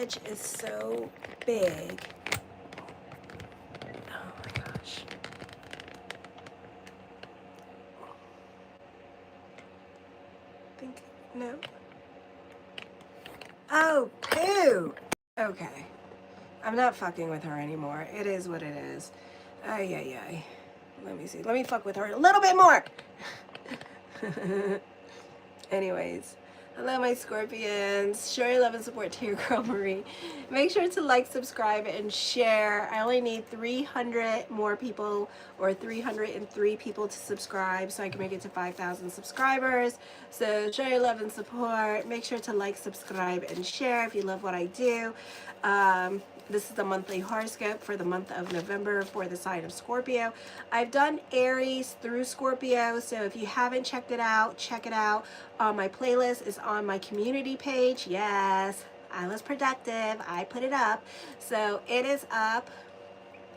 message is so big. Oh my gosh. No. Oh, poo! Okay. I'm not fucking with her anymore. It is what it is. Ay, ay, ay. Let me see. Let me fuck with her a little bit more. Anyways. Hello, my Scorpions. Show your love and support to your girl, Marie. Make sure to like, subscribe, and share. I only need 300 more people, or 303 people to subscribe so I can make it to 5,000 subscribers. So show your love and support. Make sure to like, subscribe, and share if you love what I do. This is the monthly horoscope for the month of November for the sign of Scorpio. I've done Aries through Scorpio, so if you haven't checked it out, check it out. My playlist is on my community page. Yes, I was productive. I put it up. So it is up.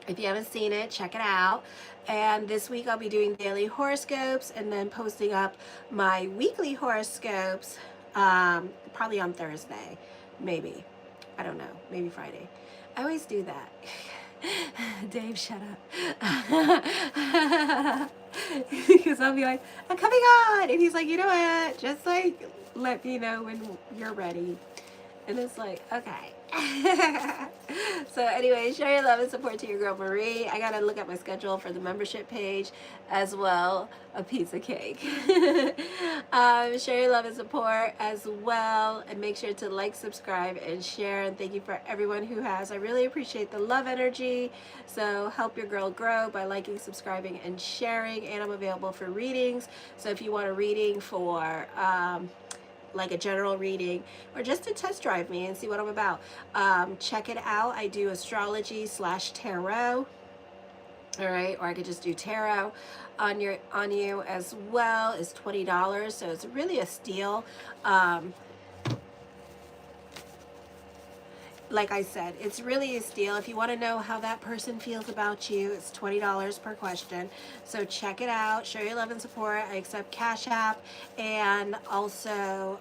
If you haven't seen it, check it out. And this week I'll be doing daily horoscopes and then posting up my weekly horoscopes probably on Thursday. Maybe. I don't know. Maybe Friday. I always do that. Dave, shut up. Because I'll be like, I'm coming on. And he's like, you know what? Just like, let me know when you're ready. And it's like, okay. So anyway, show your love and support to your girl Marie. I gotta look at my schedule for the membership page as well. A piece of cake. Show your love and support as well, and make sure to like, subscribe, and share. And thank you for everyone who has. I really appreciate the love energy. So help your girl grow by liking, subscribing, and sharing. And I'm available for readings. So if you want a reading for like a general reading, or just to test drive me and see what I'm about, check it out. I do astrology / tarot. All right, or I could just do tarot on you as well. Is $20, so it's really a steal. Like I said, it's really a steal. If you want to know how that person feels about you, it's $20 per question. So check it out. Show your love and support. I accept Cash App and also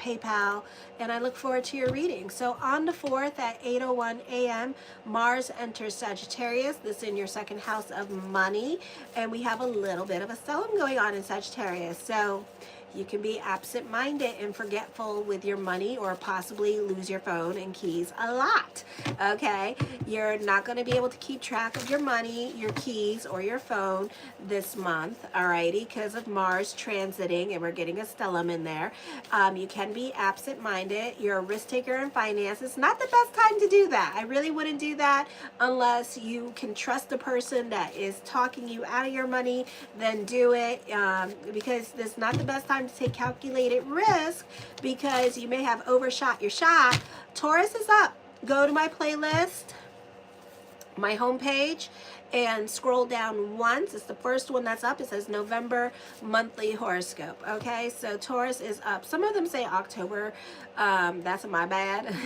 PayPal, and I look forward to your reading. So on the 4th at 8:01 a.m., Mars enters Sagittarius. This is in your second house of money, and we have a little bit of a stellium going on in Sagittarius. So you can be absent-minded and forgetful with your money, or possibly lose your phone and keys a lot, okay? You're not going to be able to keep track of your money, your keys, or your phone this month, alrighty, because of Mars transiting, and we're getting a stellium in there. You can be absent-minded. You're a risk taker in finances. Not the best time to do that. I really wouldn't do that unless you can trust the person that is talking you out of your money. Then do it, because this is not the best time to take calculated risk, because you may have overshot your shot. Taurus is up. Go to my playlist, my homepage, and scroll down once. It's the first one that's up. It says November monthly horoscope. Okay, so Taurus is up. Some of them say October. That's my bad.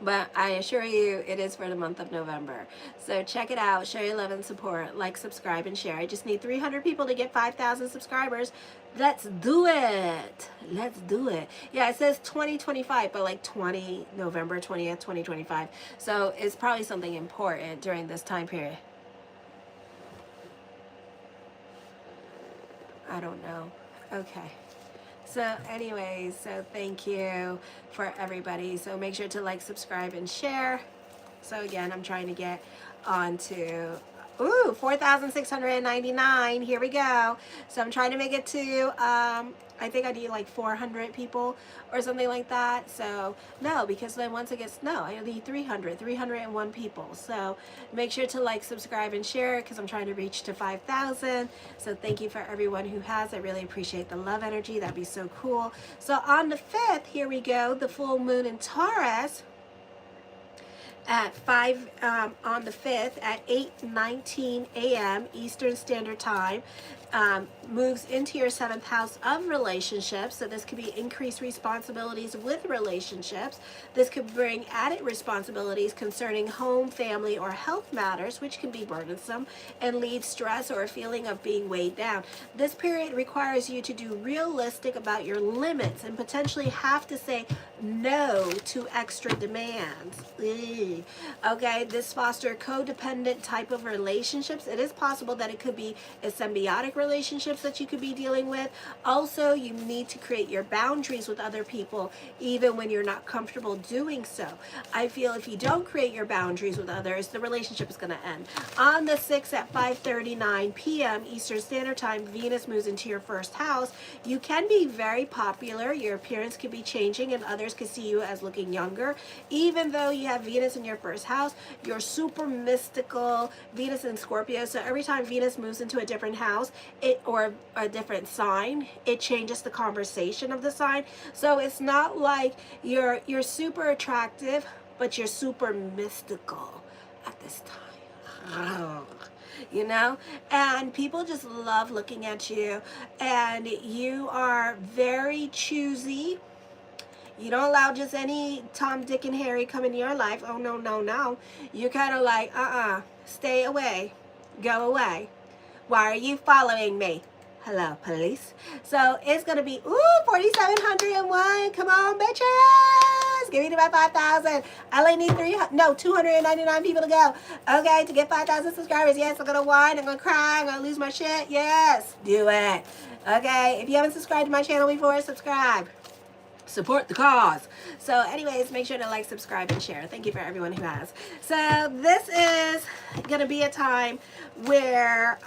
But I assure you it is for the month of November. So check it out. Show your love and support. Like, subscribe, and share. I just need 300 people to get 5,000 subscribers. Let's do it. Let's do it. Yeah, it says 2025, but like November 20th, 2025. So it's probably something important during this time period. I don't know. Okay. So anyways, so thank you for everybody. So make sure to like, subscribe, and share. So again, I'm trying to get on to 4,699. Here we go. So I'm trying to make it to I think I need like 400 people or something like that. So no, because then once it gets, no, I need 301 people. So make sure to like, subscribe, and share, because I'm trying to reach to 5,000. So thank you for everyone who has. I really appreciate the love energy. That'd be so cool. So on the 5th, here we go, the full moon in Taurus. at 5 on the 5th at 8:19 a.m. Eastern Standard Time. Moves into your 7th house of relationships. So this could be increased responsibilities with relationships. This could bring added responsibilities concerning home, family, or health matters, which can be burdensome and lead stress or a feeling of being weighed down. This period requires you to do realistic about your limits and potentially have to say no to extra demands. Okay, this foster codependent type of relationships. It is possible that it could be a symbiotic relationships that you could be dealing with. Also, you need to create your boundaries with other people even when you're not comfortable doing so. I feel if you don't create your boundaries with others, the relationship is going to end. On the 6th at 5:39 p.m. Eastern Standard Time, Venus moves into your 1st house. You can be very popular. Your appearance could be changing and others could see you as looking younger. Even though you have Venus in your 1st house, you're super mystical. Venus in Scorpio. So every time Venus moves into a different house, or a different sign, it changes the conversation of the sign. So it's not like you're super attractive, but you're super mystical at this time. You know, and people just love looking at you, and you are very choosy. You don't allow just any Tom, Dick, and Harry come into your life. Oh, no, no, no. You're kind of like, stay away, go away. Why are you following me? Hello, police. So it's going to be, 4,701. Come on, bitches. Give me to my 5,000. I only need 299 people to go. Okay, to get 5,000 subscribers. Yes, I'm going to whine. I'm going to cry. I'm going to lose my shit. Yes, do it. Okay, if you haven't subscribed to my channel before, subscribe. Support the cause. So anyways, make sure to like, subscribe, and share. Thank you for everyone who has. So this is going to be a time where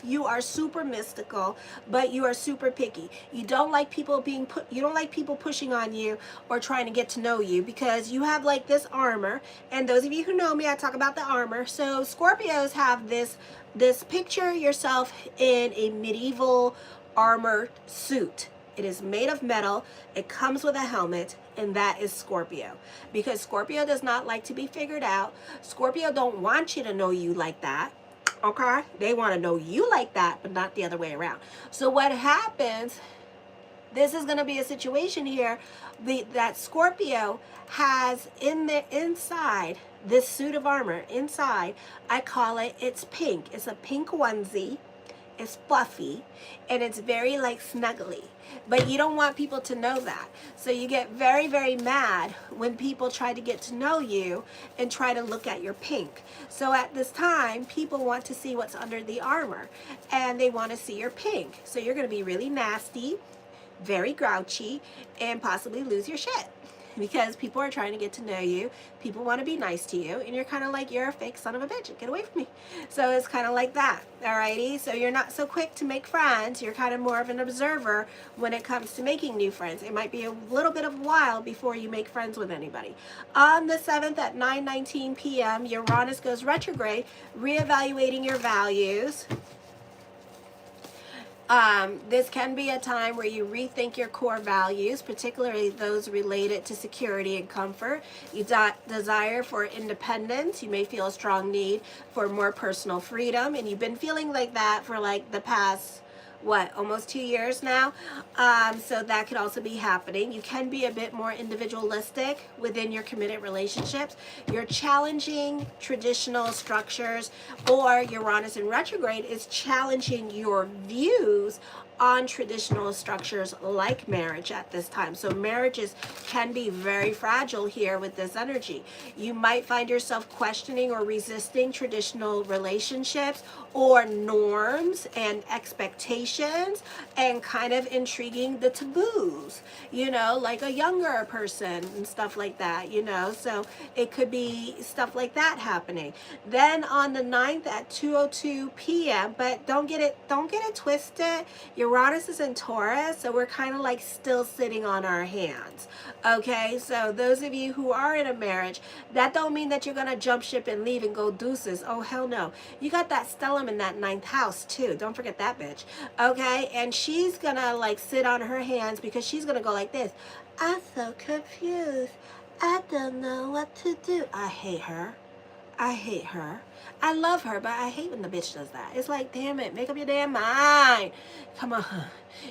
you are super mystical, but you are super picky. You don't like people pushing on you or trying to get to know you, because you have like this armor. And those of you who know me, I talk about the armor. So Scorpios have this picture yourself in a medieval armor suit. It is made of metal. It comes with a helmet, and that is Scorpio. Because Scorpio does not like to be figured out. Scorpio don't want you to know you like that. Okay? They want to know you like that, but not the other way around. So what happens, this is going to be a situation here that Scorpio has inside this suit of armor. Inside, I call it's pink. It's a pink onesie. It's fluffy, and it's very like snuggly, but you don't want people to know that. So you get very, very mad when people try to get to know you and try to look at your pink. So at this time, people want to see what's under the armor, and they want to see your pink. So you're going to be really nasty, very grouchy, and possibly lose your shit. Because people are trying to get to know you. People want to be nice to you. And you're kind of like, you're a fake son of a bitch. Get away from me. So it's kind of like that. Alrighty. So you're not so quick to make friends. You're kind of more of an observer when it comes to making new friends. It might be a little bit of a while before you make friends with anybody. On the 7th at 9:19 p.m., Uranus goes retrograde, reevaluating your values. This can be a time where you rethink your core values, particularly those related to security and comfort. You desire for independence. You may feel a strong need for more personal freedom, and you've been feeling like that for like the past, almost 2 years now. So that could also be happening. You can be a bit more individualistic within your committed relationships. You're challenging traditional structures, or Uranus in retrograde is challenging your views on traditional structures like marriage at this time. So marriages can be very fragile here with this energy. You might find yourself questioning or resisting traditional relationships or norms and expectations, and kind of intriguing the taboos, like a younger person and stuff like that, so it could be stuff like that happening. Then on the 9th at 2:02 p.m., but don't get it twisted. Uranus is in Taurus, so we're kind of like still sitting on our hands. Okay, so those of you who are in a marriage, that don't mean that you're gonna jump ship and leave and go deuces. Oh hell no. You got that stellium in that 9th house too. Don't forget that bitch. Okay, and she's gonna like sit on her hands, because she's gonna go like this. I'm so confused. I don't know what to do. I hate her. I hate her. I love her, but I hate when the bitch does that. It's like, damn it, make up your damn mind. Come on.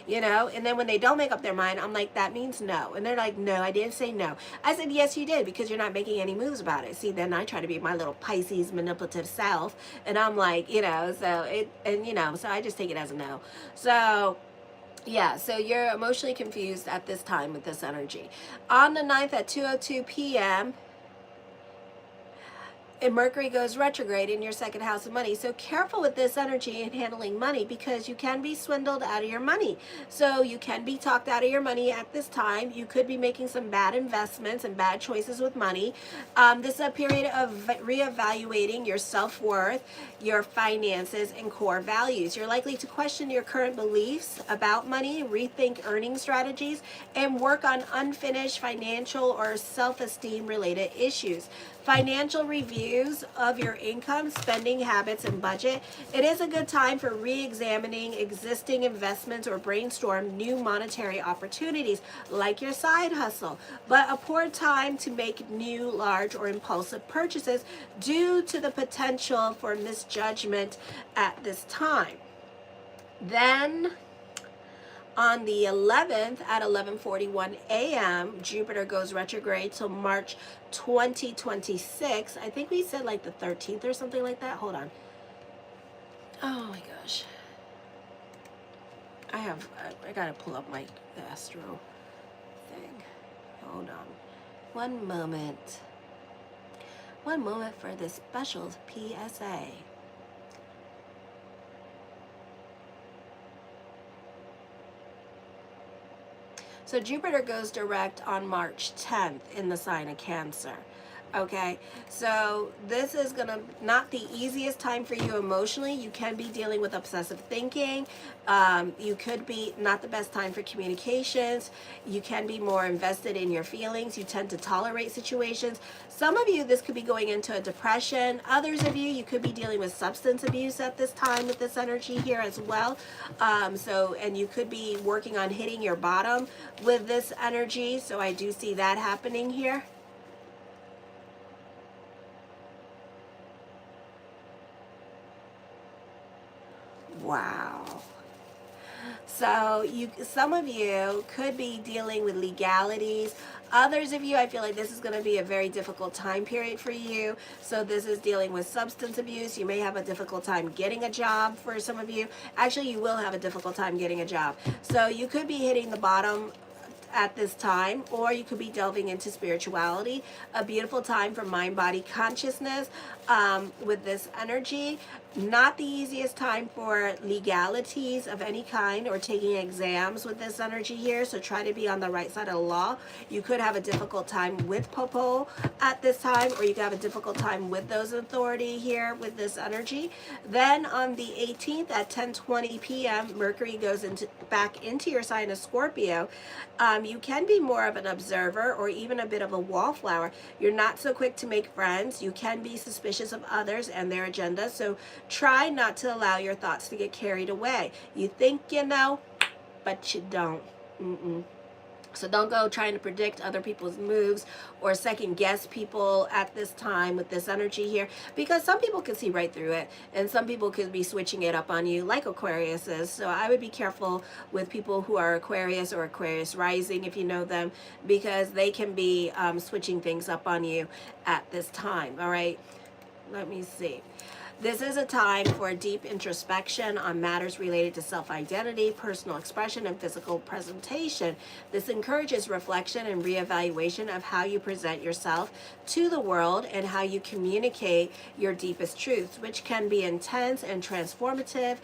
You know? And then when they don't make up their mind, I'm like, that means no. And they're like, no, I didn't say no. I said, yes, you did, because you're not making any moves about it. See, then I try to be my little Pisces manipulative self. And I'm like, you know, so I just take it as a no. So yeah, so you're emotionally confused at this time with this energy. On the 9th at 2:02 p.m., and Mercury goes retrograde in your second house of money. So careful with this energy in handling money, because you can be swindled out of your money. So you can be talked out of your money at this time. You could be making some bad investments and bad choices with money. This is a period of reevaluating your self-worth, your finances, and core values. You're likely to question your current beliefs about money, rethink earning strategies, and work on unfinished financial or self-esteem related issues. Financial reviews of your income, spending habits, and budget. It is a good time for re-examining existing investments or brainstorm new monetary opportunities like your side hustle, but a poor time to make new, large, or impulsive purchases due to the potential for misjudgment at this time. Then on the 11th at 11:41 a.m., Jupiter goes retrograde till March 2026. I think we said like the 13th or something like that. Hold on. Oh my gosh. I gotta pull up my astro thing. Hold on. One moment. One moment for this special PSA. So Jupiter goes direct on March 10th in the sign of Cancer. Okay, so this is gonna not the easiest time for you emotionally. You can be dealing with obsessive thinking. You could be not the best time for communications. You can be more invested in your feelings. You tend to tolerate situations. Some of you, this could be going into a depression. Others of you could be dealing with substance abuse at this time with this energy here as well. And you could be working on hitting your bottom with this energy. So I do see that happening here. Wow. So some of you could be dealing with legalities. Others of you, I feel like this is going to be a very difficult time period for you. So this is dealing with substance abuse. You may have a difficult time getting a job for some of you. Actually, you will have a difficult time getting a job. So you could be hitting the bottom at this time, or you could be delving into spirituality. A beautiful time for mind body consciousness with this energy. Not the easiest time for legalities of any kind or taking exams with this energy here, so try to be on the right side of the law. You could have a difficult time with Popo at this time, or you could have a difficult time with those authority here with this energy. Then on the 18th at 10:20 p.m., Mercury goes back into your sign of Scorpio. You can be more of an observer or even a bit of a wallflower. You're not so quick to make friends. You can be suspicious of others and their agenda, so try not to allow your thoughts to get carried away. You think you know, but you don't. So don't go trying to predict other people's moves or second guess people at this time with this energy here, because some people can see right through it and some people could be switching it up on you like Aquarius is. So I would be careful with people who are Aquarius or Aquarius rising if you know them, because they can be switching things up on you at this time. All right, let me see. This is a time for deep introspection on matters related to self-identity, personal expression, and physical presentation. This encourages reflection and reevaluation of how you present yourself to the world and how you communicate your deepest truths, which can be intense and transformative.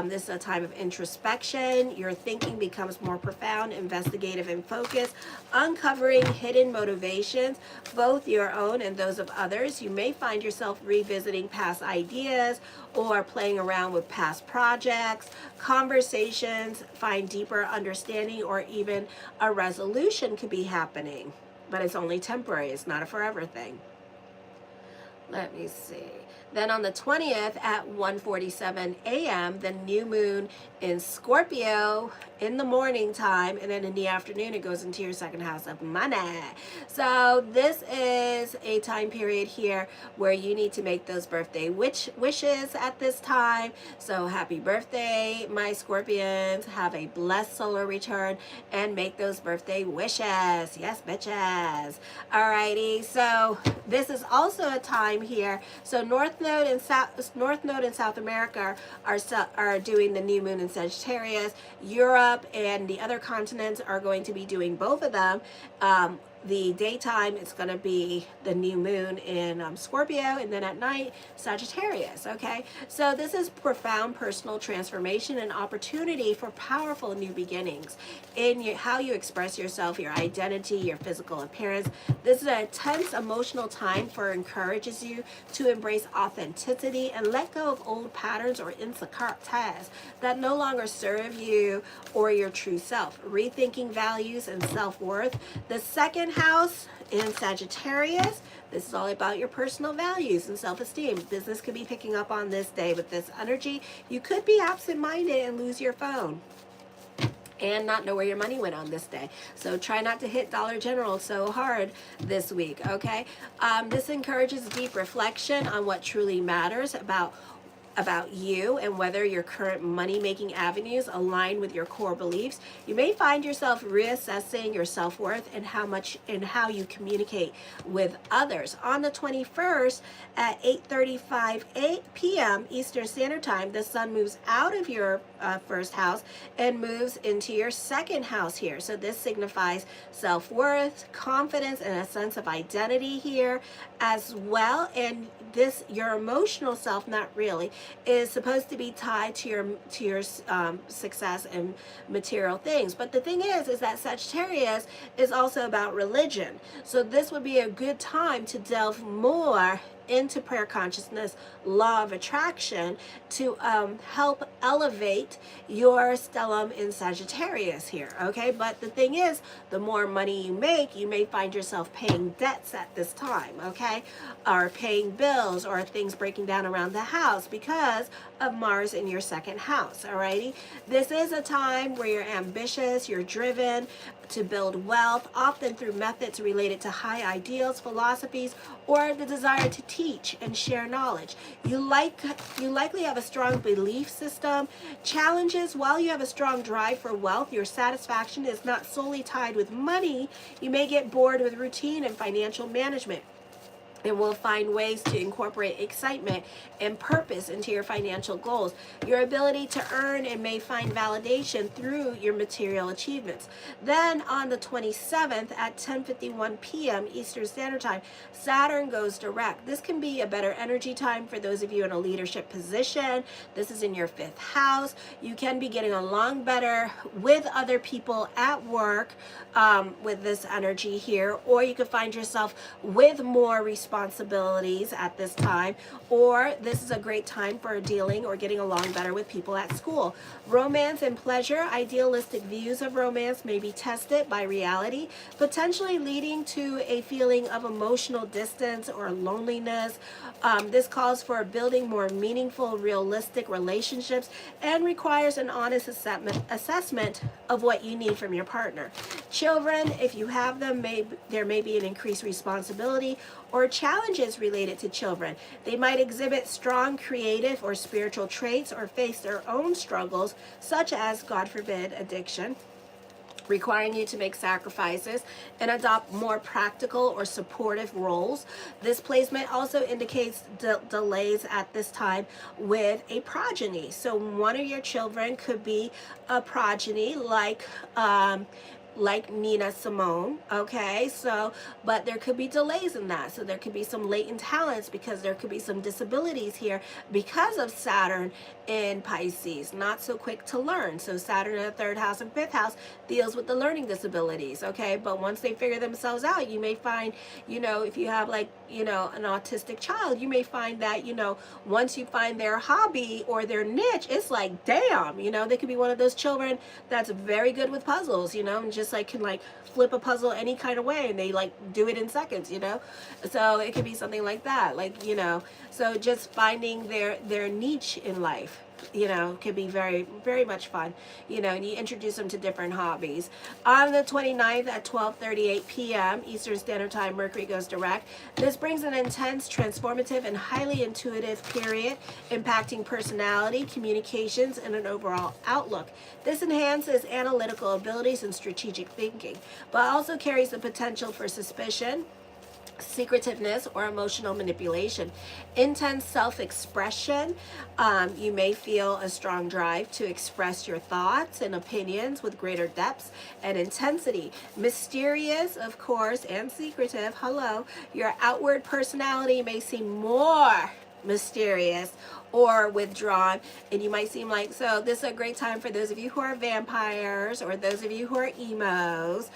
This is a time of introspection. Your thinking becomes more profound, investigative, and focused, uncovering hidden motivations, both your own and those of others. You may find yourself revisiting past ideas or playing around with past projects, conversations, find deeper understanding, or even a resolution could be happening, but it's only temporary. It's not a forever thing. Let me see. Then on the 20th at 1:47 a.m., the new moon in Scorpio in the morning time, and then in the afternoon it goes into your second house of money. So this is a time period here where you need to make those birthday wishes at this time. So happy birthday, my Scorpions. Have a blessed solar return and make those birthday wishes. Yes, bitches. Alrighty, so this is also a time here. So North Node and South America are doing the new moon in Sagittarius. Europe and the other continents are going to be doing both of them. The daytime it's going to be the new moon in Scorpio, and then at night Sagittarius. Okay, so this is profound personal transformation and opportunity for powerful new beginnings in how you express yourself, your identity, your physical appearance. This is an intense emotional time for encourages you to embrace authenticity and let go of old patterns or insecurities that no longer serve you or your true self. Rethinking values and self-worth. The second house in Sagittarius, this is all about your personal values and self-esteem. Business could be picking up on this day with this energy. You could be absent-minded and lose your phone and not know where your money went on this day. So try not to hit Dollar General so hard this week, okay? This encourages deep reflection on what truly matters about you and whether your current money-making avenues align with your core beliefs. You may find yourself reassessing your self-worth and how you communicate with others. On the 21st at 8:35 p.m. Eastern Standard Time, the sun moves out of your first house and moves into your second house here. So this signifies self-worth, confidence, and a sense of identity here as well. And this, your emotional self, not really, is supposed to be tied to your success and material things. But the thing is that Sagittarius is also about religion. So this would be a good time to delve more into prayer consciousness, law of attraction, to help elevate your stellium in Sagittarius here, okay? But the thing is, the more money you make, you may find yourself paying debts at this time, okay? Or paying bills or things breaking down around the house because of Mars in your second house, alrighty? This is a time where you're ambitious, you're driven to build wealth, often through methods related to high ideals, philosophies, or the desire to teach and share knowledge. You likely have a strong belief system. Challenges: while you have a strong drive for wealth, your satisfaction is not solely tied with money. You may get bored with routine and financial management, and will find ways to incorporate excitement and purpose into your financial goals. Your ability to earn and may find validation through your material achievements. Then on the 27th at 10:51 p.m. Eastern Standard Time, Saturn goes direct. This can be a better energy time for those of you in a leadership position. This is in your fifth house. You can be getting along better with other people at work with this energy here, or you could find yourself with more responsibilities at this time, or this is a great time for dealing or getting along better with people at school. Romance and pleasure: idealistic views of romance may be tested by reality, potentially leading to a feeling of emotional distance or loneliness. This calls for building more meaningful, realistic relationships and requires an honest assessment of what you need from your partner. Children, if you have them, there may be an increased responsibility or challenges related to children. They might exhibit strong creative or spiritual traits or face their own struggles, such as, God forbid, addiction, requiring you to make sacrifices and adopt more practical or supportive roles. This placement also indicates delays at this time with a progeny. So one of your children could be a progeny like Nina Simone, okay? So, but there could be delays in that. So there could be some latent talents because there could be some disabilities here because of Saturn in Pisces, not so quick to learn. So Saturn in the third house and fifth house deals with the learning disabilities, okay? But once they figure themselves out, you may find, if you have an autistic child, you may find that, once you find their hobby or their niche, it's like, damn, they could be one of those children that's very good with puzzles, and just just like can like flip a puzzle any kind of way, and they like do it in seconds, you know. So it could be something like that, like, you know, so just finding their niche in life, you know, can be very, very much fun, you know, and you introduce them to different hobbies. On the 29th at 12:38 p.m. Eastern Standard Time, Mercury goes direct. This brings an intense, transformative, and highly intuitive period, impacting personality, communications, and an overall outlook. This enhances analytical abilities and strategic thinking, but also carries the potential for suspicion, secretiveness, or emotional manipulation. Intense self-expression. You may feel a strong drive to express your thoughts and opinions with greater depths and intensity. Mysterious, of course, and secretive. Hello. Your outward personality may seem more mysterious or withdrawn, and you might seem like, so this is a great time for those of you who are vampires or those of you who are emos.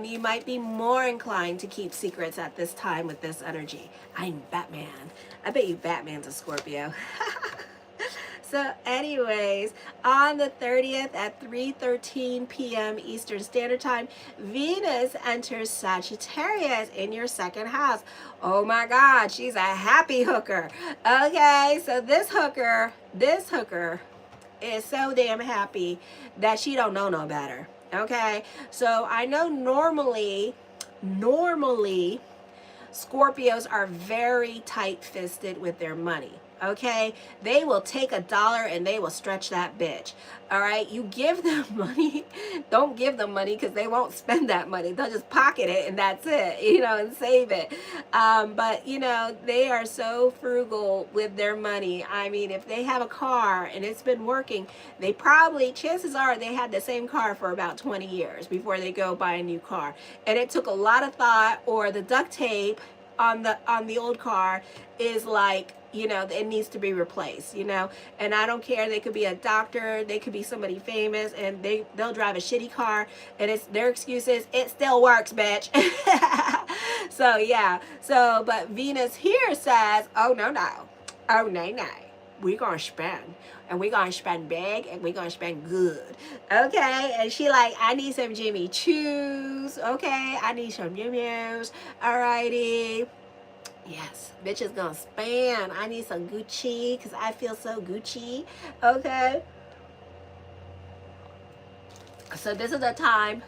You might be more inclined to keep secrets at this time with this energy. I'm Batman. I bet you Batman's a Scorpio. So anyways, on the 30th at 3:13 p.m. Eastern Standard Time, Venus enters Sagittarius in your second house. Oh my God, she's a happy hooker. Okay, so this hooker is so damn happy that she don't know no better. Okay, so I know normally Scorpios are very tight-fisted with their money. Okay, they will take $1 and they will stretch that bitch. All right, you give them money, don't give them money because they won't spend that money. They'll just pocket it and that's it, you know, and save it. But you know, they are so frugal with their money. I mean, if they have a car and it's been working, they probably, chances are they had the same car for about 20 years before they go buy a new car. And it took a lot of thought, or the duct tape on the old car is like, you know, it needs to be replaced, you know. And I don't care, they could be a doctor, they could be somebody famous, and they'll drive a shitty car, and it's their excuse is it still works, bitch. So yeah, so but Venus here says, oh no, we're gonna spend, and we're gonna spend big, and we're gonna spend good. Okay, and she like, I need some Jimmy Choos. Okay, I need some Yum-Yums. Alrighty. Yes, bitch is gonna spend. I need some Gucci because I feel so Gucci. Okay. So this is a time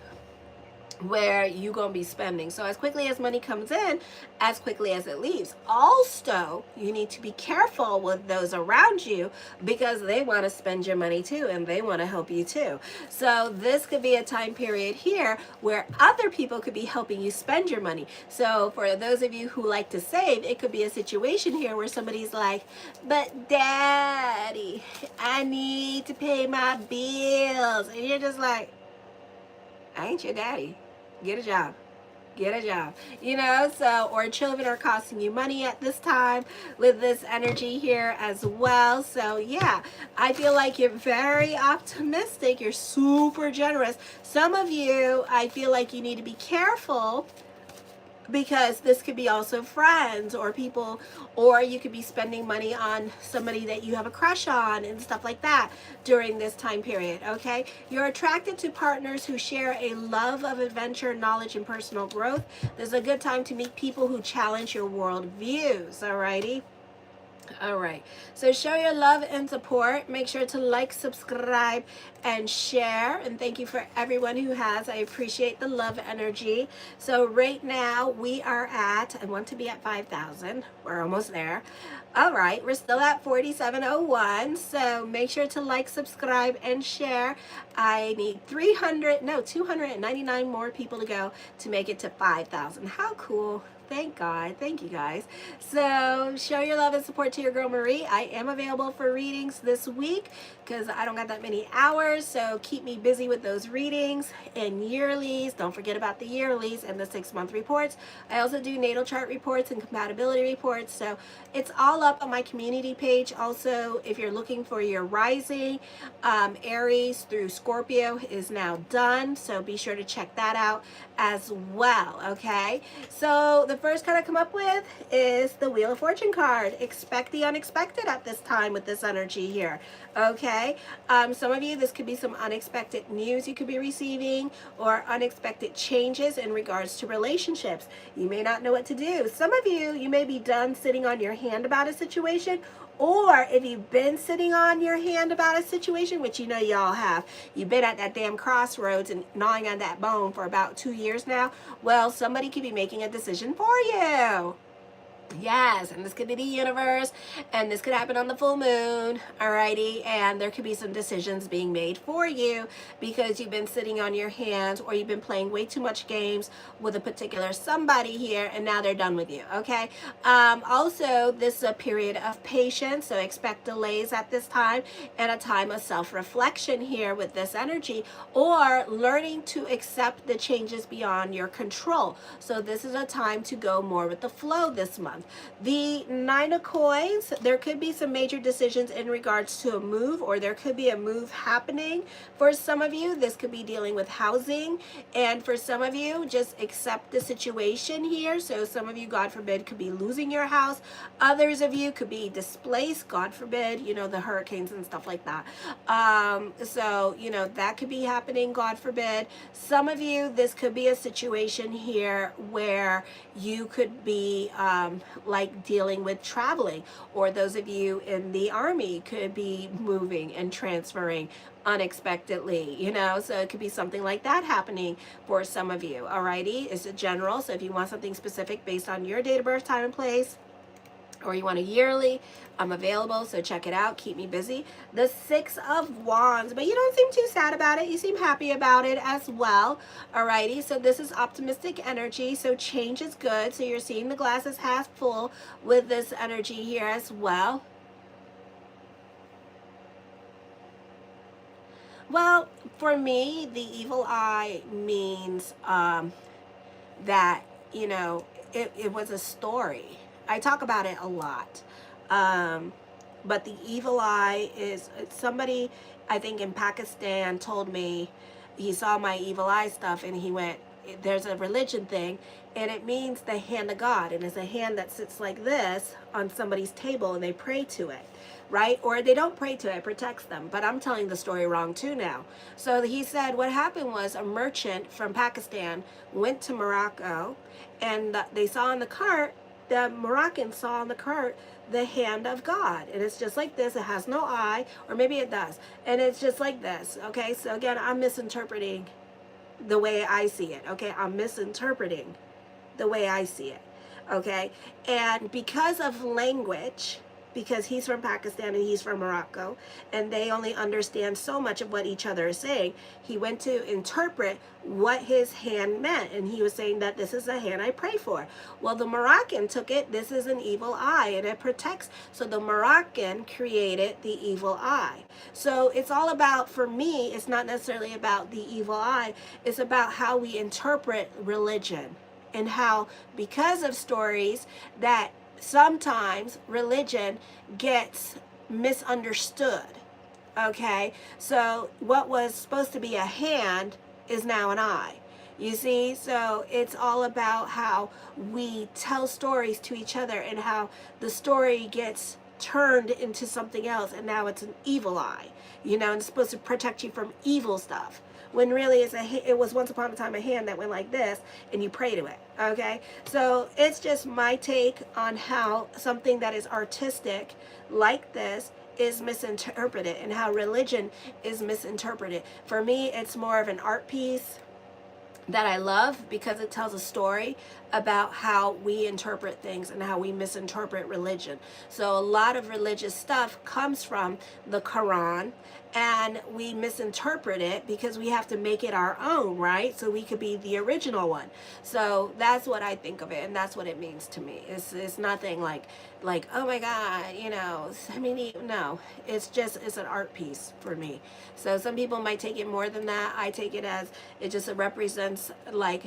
where you're going to be spending. So as quickly as money comes in, as quickly as it leaves. Also, you need to be careful with those around you because they want to spend your money too, and they want to help you too. So this could be a time period here where other people could be helping you spend your money. So for those of you who like to save, it could be a situation here where somebody's like, but daddy, I need to pay my bills. And you're just like, I ain't your daddy. Get a job. Get a job. You know, so, or children are costing you money at this time with this energy here as well. So yeah, I feel like you're very optimistic. You're super generous. Some of you, I feel like you need to be careful because this could be also friends or people, or you could be spending money on somebody that you have a crush on and stuff like that during this time period. Okay, you're attracted to partners who share a love of adventure, knowledge, and personal growth. This is a good time to meet people who challenge your world views. Alrighty. All right, so show your love and support. Make sure to like, subscribe, and share. And thank you for everyone who has. I appreciate the love energy. So right now we are at, I want to be at 5,000. We're almost there. All right, we're still at 4701. So make sure to like, subscribe, and share. I need 299 more people to go to make it to 5,000. How cool. Thank God. Thank you guys. So show your love and support to your girl Marie. I am available for readings this week because I don't got that many hours. So keep me busy with those readings and yearlies. Don't forget about the yearlies and the 6-month reports. I also do natal chart reports and compatibility reports. So it's all up on my community page. Also, if you're looking for your rising, Aries through Scorpio is now done. So be sure to check that out as well. Okay. So the first card I come up with is the Wheel of Fortune card. Expect the unexpected at this time with this energy here. Okay, some of you, this could be some unexpected news you could be receiving, or unexpected changes in regards to relationships. You may not know what to do. Some of you, you may be done sitting on your hand about a situation, or if you've been sitting on your hand about a situation, which you know y'all have, you've been at that damn crossroads and gnawing on that bone for about 2 years now, well, somebody could be making a decision for you. Yes, and this could be the universe, and this could happen on the full moon, alrighty, and there could be some decisions being made for you because you've been sitting on your hands, or you've been playing way too much games with a particular somebody here, and now they're done with you, okay? Also, this is a period of patience, so expect delays at this time, and a time of self-reflection here with this energy, or learning to accept the changes beyond your control. So this is a time to go more with the flow this month. The Nine of Coins, there could be some major decisions in regards to a move, or there could be a move happening. For some of you, this could be dealing with housing, and for some of you, just accept the situation here. So some of you, God forbid, could be losing your house. Others of you could be displaced, God forbid, you know, the hurricanes and stuff like that. So, you know, that could be happening, God forbid. Some of you, this could be a situation here where you could be like dealing with traveling, or those of you in the army could be moving and transferring unexpectedly, you know, so it could be something like that happening for some of you. Alrighty, it's a general, so if you want something specific based on your date of birth, time and place, or you want a yearly, I'm available, so check it out. Keep me busy. The Six of Wands, but you don't seem too sad about it. You seem happy about it as well. Alrighty, so this is optimistic energy, so change is good. So you're seeing the glasses half full with this energy here as well. Well, for me, the evil eye means that, you know, it was a story. I talk about it a lot. But the evil eye is somebody, I think in Pakistan, told me he saw my evil eye stuff and he went, there's a religion thing, and it means the hand of God, and it's a hand that sits like this on somebody's table and they pray to it, right? Or they don't pray to it, it protects them. But I'm telling the story wrong too now. So he said what happened was a merchant from Pakistan went to Morocco, and they saw on the cart, the Moroccans saw on the cart the hand of God, and it's just like this. It has no eye, or maybe it does, and it's just like this. Okay, so again, I'm misinterpreting the way I see it. Okay, I'm misinterpreting the way I see it. Okay, and because of language, because he's from Pakistan and he's from Morocco, and they only understand so much of what each other is saying, he went to interpret what his hand meant, and he was saying that this is a hand I pray for. Well, the Moroccan took it, this is an evil eye, and it protects. So the Moroccan created the evil eye. So it's all about, for me, it's not necessarily about the evil eye, it's about how we interpret religion, and how, because of stories, that sometimes religion gets misunderstood. Okay, so what was supposed to be a hand is now an eye. You see, so it's all about how we tell stories to each other, and how the story gets turned into something else, and now it's an evil eye, you know, and it's supposed to protect you from evil stuff, when really it was once upon a time a hand that went like this, and you pray to it. Okay, so it's just my take on how something that is artistic like this is misinterpreted, and how religion is misinterpreted. For me, it's more of an art piece that I love, because it tells a story about how we interpret things and how we misinterpret religion. So a lot of religious stuff comes from the Quran, and we misinterpret it because we have to make it our own, right? So we could be the original one. So that's what I think of it, and that's what it means to me. It's nothing like oh my God, you know, I mean, no, it's an art piece for me. So some people might take it more than that. I take it as it just represents like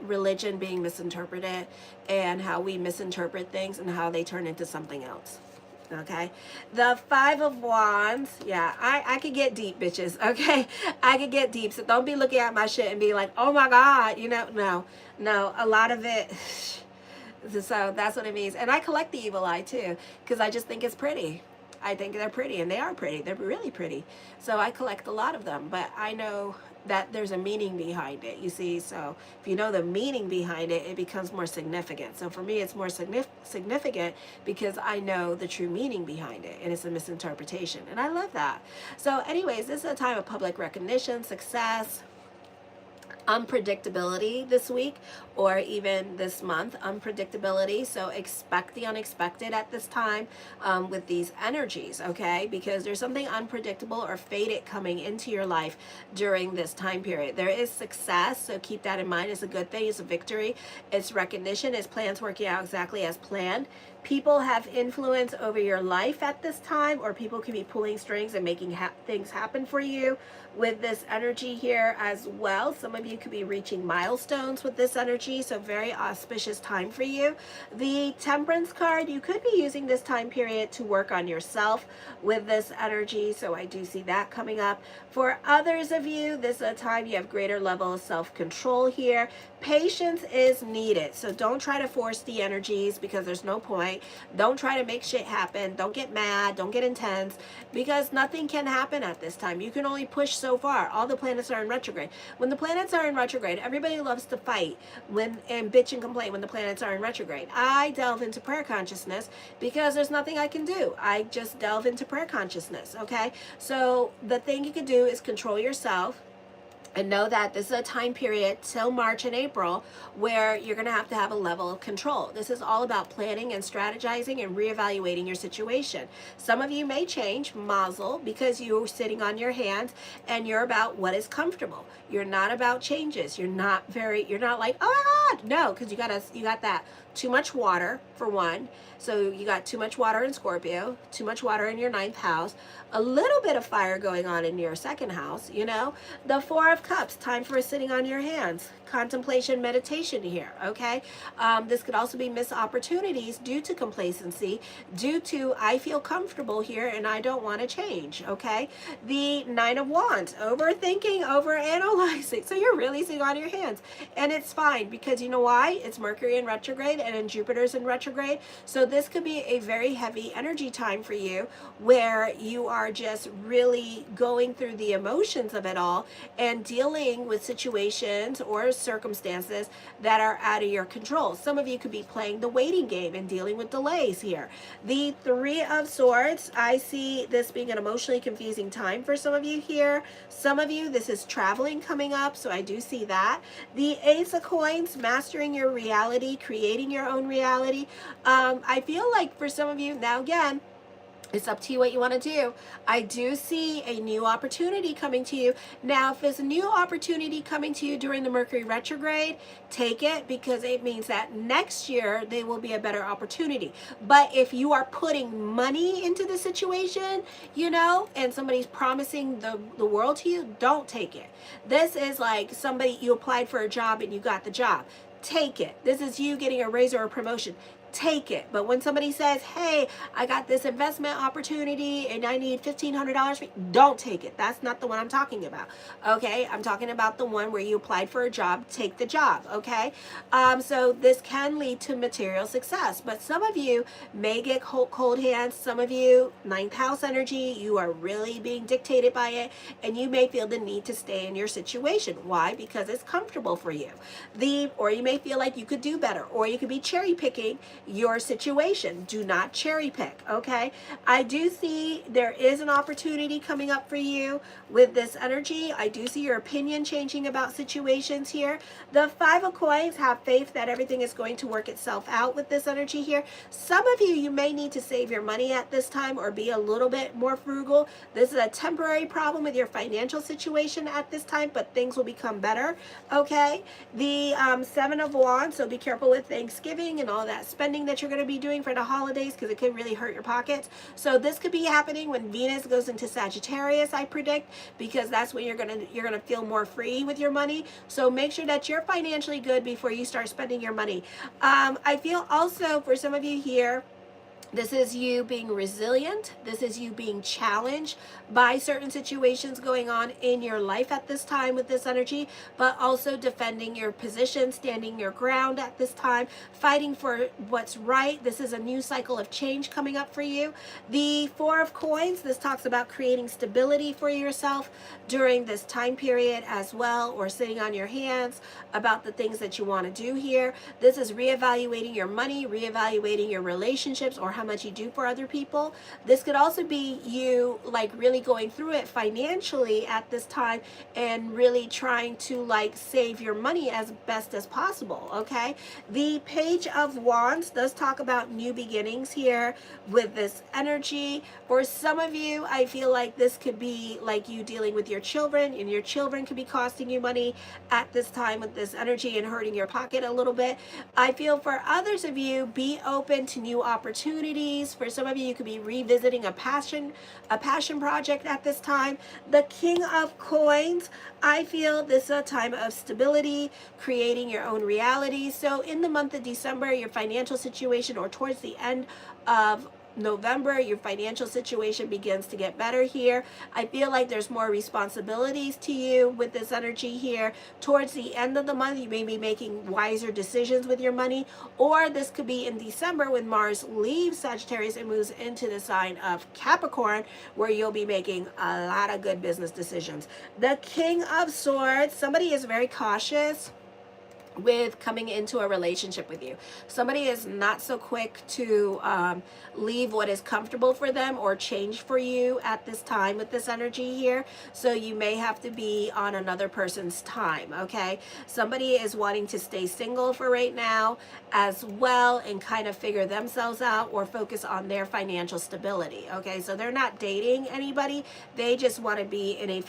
religion being misinterpreted, and how we misinterpret things and how they turn into something else. Okay, the Five of Wands, yeah, I could get deep, bitches. Okay, I could get deep, so don't be looking at my shit and be like, oh my God, you know. No, a lot of it, So that's what it means. And I collect the evil eye too, because I just think it's pretty. I think they're pretty, and they are pretty. They're really pretty. So I collect a lot of them, but I know that there's a meaning behind it, you see. So if you know the meaning behind it, it becomes more significant. So for me, it's more significant because I know the true meaning behind it, and it's a misinterpretation. And I love that. So anyways, this is a time of public recognition, success, unpredictability this week, or even this month, unpredictability. So expect the unexpected at this time with these energies, okay? Because there's something unpredictable or fated coming into your life during this time period. There is success, so keep that in mind. It's a good thing. It's a victory. It's recognition. It's plans working out exactly as planned. People have influence over your life at this time, or people can be pulling strings and making things happen for you with this energy here as well. Some of you could be reaching milestones with this energy, so very auspicious time for you. The Temperance card, you could be using this time period to work on yourself with this energy, so I do see that coming up. For others of you, this is a time you have greater level of self-control here. Patience is needed, so don't try to force the energies because there's no point. Don't try to make shit happen. Don't get mad. Don't get intense, because nothing can happen at this time. You can only push so far. All the planets are in retrograde. When the planets are in retrograde, everybody loves to fight and bitch and complain when the planets are in retrograde. I delve into prayer consciousness because there's nothing I can do. I just delve into prayer consciousness, okay? So the thing you can do is control yourself. And know that this is a time period till March and April where you're going to have a level of control. This is all about planning and strategizing and reevaluating your situation. Some of you may change, mazel, because you're sitting on your hands and you're about what is comfortable. You're not about changes. You're not like, oh my God, no, because you got that too much water for one. So you got too much water in Scorpio, too much water in your 9th house, a little bit of fire going on in your 2nd house, you know. The 4 of Cups, time for sitting on your hands. Contemplation, meditation here, okay? This could also be missed opportunities due to complacency, due to I feel comfortable here and I don't want to change, okay? The 9 of Wands, overthinking, overanalyzing. So you're really sitting on your hands. And it's fine because you know why? It's Mercury in retrograde and then Jupiter's in retrograde. So this could be a very heavy energy time for you where you are just really going through the emotions of it all and dealing with situations or circumstances that are out of your control. Some of you could be playing the waiting game and dealing with delays here. The 3 of Swords, I see this being an emotionally confusing time for some of you here. Some of you, this is traveling coming up, so I do see that. The Ace of Coins, mastering your reality, creating your own reality. I feel like for some of you, now again, it's up to you what you want to do. I do see a new opportunity coming to you. Now, if there's a new opportunity coming to you during the Mercury retrograde, take it because it means that next year there will be a better opportunity. But if you are putting money into the situation, you know, and somebody's promising the world to you, don't take it. This is like somebody, you applied for a job and you got the job. Take it. This is you getting a raise or a promotion. Take it. But when somebody says, hey, I got this investment opportunity and I need $1,500, don't take it. That's not the one I'm talking about. Okay, I'm talking about the one where you applied for a job. Take the job. Okay, so this can lead to material success, but some of you may get cold hands. Some of you, 9th house energy, you are really being dictated by it, and you may feel the need to stay in your situation. Why? Because it's comfortable for you. Or you may feel like you could do better, or you could be cherry picking your situation. Do not cherry pick, okay? I do see there is an opportunity coming up for you with this energy. I do see your opinion changing about situations here. The 5 of Coins, have faith that everything is going to work itself out with this energy here. Some of you may need to save your money at this time or be a little bit more frugal. This is a temporary problem with your financial situation at this time, but things will become better, okay? The 7 of Wands, so be careful with Thanksgiving and all that spending that you're going to be doing for the holidays because it could really hurt your pockets. So this could be happening when Venus goes into Sagittarius, I predict, because that's when you're gonna feel more free with your money. So make sure that you're financially good before you start spending your money. I feel also for some of you here, This is you being resilient. This is you being challenged by certain situations going on in your life at this time with this energy, but also defending your position, standing your ground at this time, fighting for what's right. This is a new cycle of change coming up for you. The Four of Coins, this talks about creating stability for yourself during this time period as well, or sitting on your hands about the things that you want to do here. This is reevaluating your money, reevaluating your relationships, or how much you do for other people. This could also be you like really going through it financially at this time and really trying to like save your money as best as possible. Okay, the Page of Wands does talk about new beginnings here with this energy. For some of you, I feel like this could be like you dealing with your children, and your children could be costing you money at this time with this energy and hurting your pocket a little bit. I feel for others of you, be open to new opportunities. For some of you, you could be revisiting a passion project at this time. The King of Coins, I feel this is a time of stability, creating your own reality. So in the month of December, your financial situation, or towards the end of November, your financial situation begins to get better here. I feel like there's more responsibilities to you with this energy here. Towards the end of the month, you may be making wiser decisions with your money, or this could be in December when Mars leaves Sagittarius and moves into the sign of Capricorn, where you'll be making a lot of good business decisions. The King of Swords, somebody is very cautious with coming into a relationship with you. Somebody is not so quick to leave what is comfortable for them or change for you at this time with this energy here. So you may have to be on another person's time, okay? Somebody is wanting to stay single for right now as well and kind of figure themselves out or focus on their financial stability, okay? So they're not dating anybody. They just want to be in a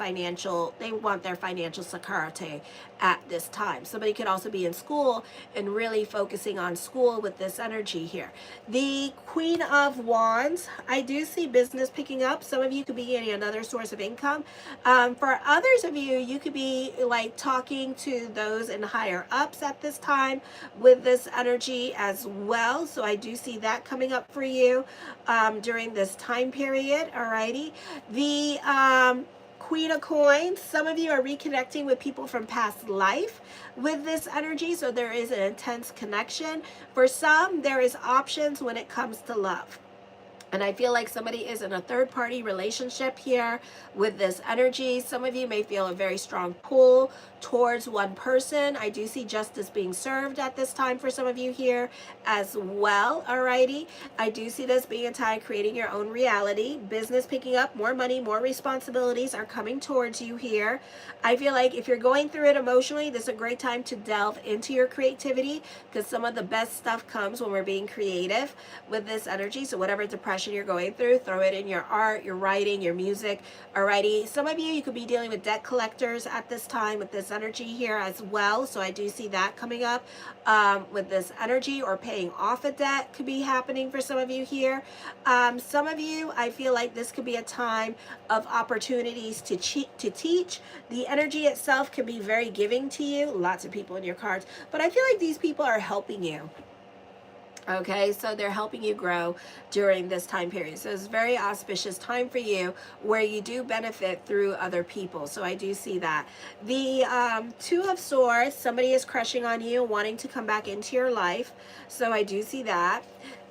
they want their financial security at this time. Somebody could also be in school and really focusing on school with this energy here. The Queen of Wands, I do see business picking up. Some of you could be getting another source of income. For others of you, you could be like talking to those in higher ups at this time with this energy as well. So I do see that coming up for you during this time period. Alrighty. The Queen of Coins, some of you are reconnecting with people from past life with this energy, so there is an intense connection. For some, there is options when it comes to love. And I feel like somebody is in a third-party relationship here with this energy. Some of you may feel a very strong pull towards one person. I do see justice being served at this time for some of you here as well, alrighty? I do see this being a time creating your own reality, business picking up, more money, more responsibilities are coming towards you here. I feel like if you're going through it emotionally, this is a great time to delve into your creativity, because some of the best stuff comes when we're being creative with this energy. So whatever depression you're going through, throw it in your art, your writing, your music, alrighty? Some of you could be dealing with debt collectors at this time with this energy here as well. So I do see that coming up with this energy, or paying off a debt could be happening for some of you here. Some of you, I feel like this could be a time of opportunities to teach. The energy itself can be very giving to you. Lots of people in your cards, but I feel like these people are helping you. Okay, so they're helping you grow during this time period. So it's a very auspicious time for you where you do benefit through other people. So I do see that. The Two of Swords, somebody is crushing on you, wanting to come back into your life. So I do see that.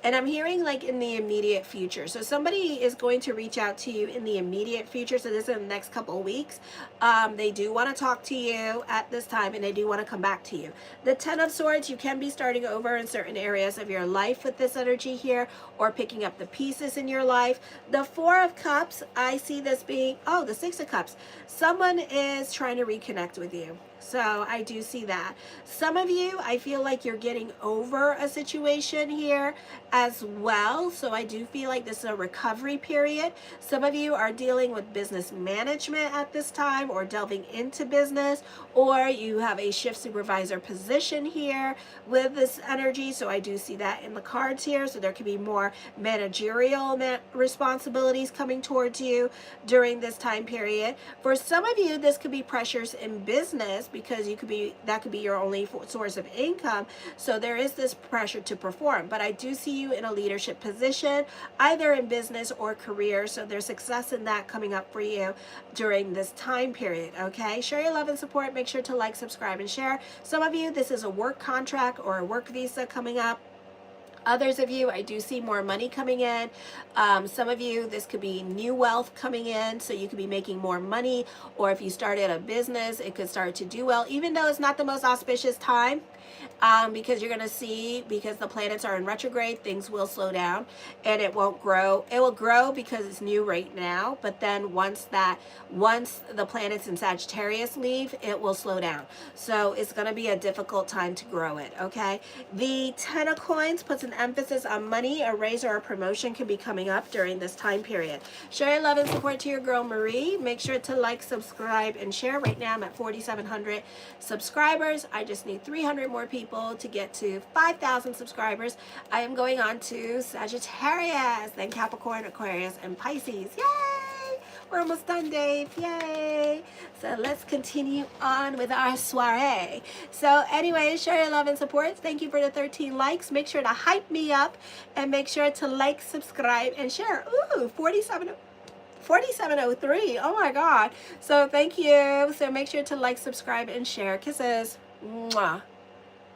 And I'm hearing like in the immediate future. So somebody is going to reach out to you in the immediate future. So this is in the next couple of weeks. They do want to talk to you at this time, and they do want to come back to you. The Ten of Swords, you can be starting over in certain areas of your life with this energy here, or picking up the pieces in your life. The Four of Cups, I see this being, oh, the Six of Cups. Someone is trying to reconnect with you. So I do see that. Some of you, I feel like you're getting over a situation here as well. So I do feel like this is a recovery period. Some of you are dealing with business management at this time, or delving into business, or you have a shift supervisor position here with this energy. So I do see that in the cards here. So there could be more managerial responsibilities coming towards you during this time period. For some of you, this could be pressures in business, because that could be your only source of income. So there is this pressure to perform. But I do see you in a leadership position, either in business or career. So there's success in that coming up for you during this time period. Okay, share your love and support. Make sure to like, subscribe, and share. Some of you, this is a work contract or a work visa coming up. Others of you, I do see more money coming in. Some of you, this could be new wealth coming in, so you could be making more money. Or if you started a business, it could start to do well, even though it's not the most auspicious time. Because you're going to see, because the planets are in retrograde, things will slow down and it won't grow. It will grow because it's new right now, but then once the planets in Sagittarius leave, it will slow down. So it's going to be a difficult time to grow it, okay? The 10 of coins puts an emphasis on money. A raise or a promotion can be coming up during this time period. Show your love and support to your girl Marie. Make sure to like, subscribe, and share. Right now I'm at 4,700 subscribers. I just need 300 more people to get to 5,000 subscribers. I am going on to Sagittarius, then Capricorn, Aquarius, and Pisces. Yay! We're almost done, Dave. Yay! So let's continue on with our soiree. So anyway, share your love and support. Thank you for the 13 likes. Make sure to hype me up and make sure to like, subscribe, and share. Ooh, 4703. Oh my God. So thank you. So make sure to like, subscribe, and share. Kisses. Mwah.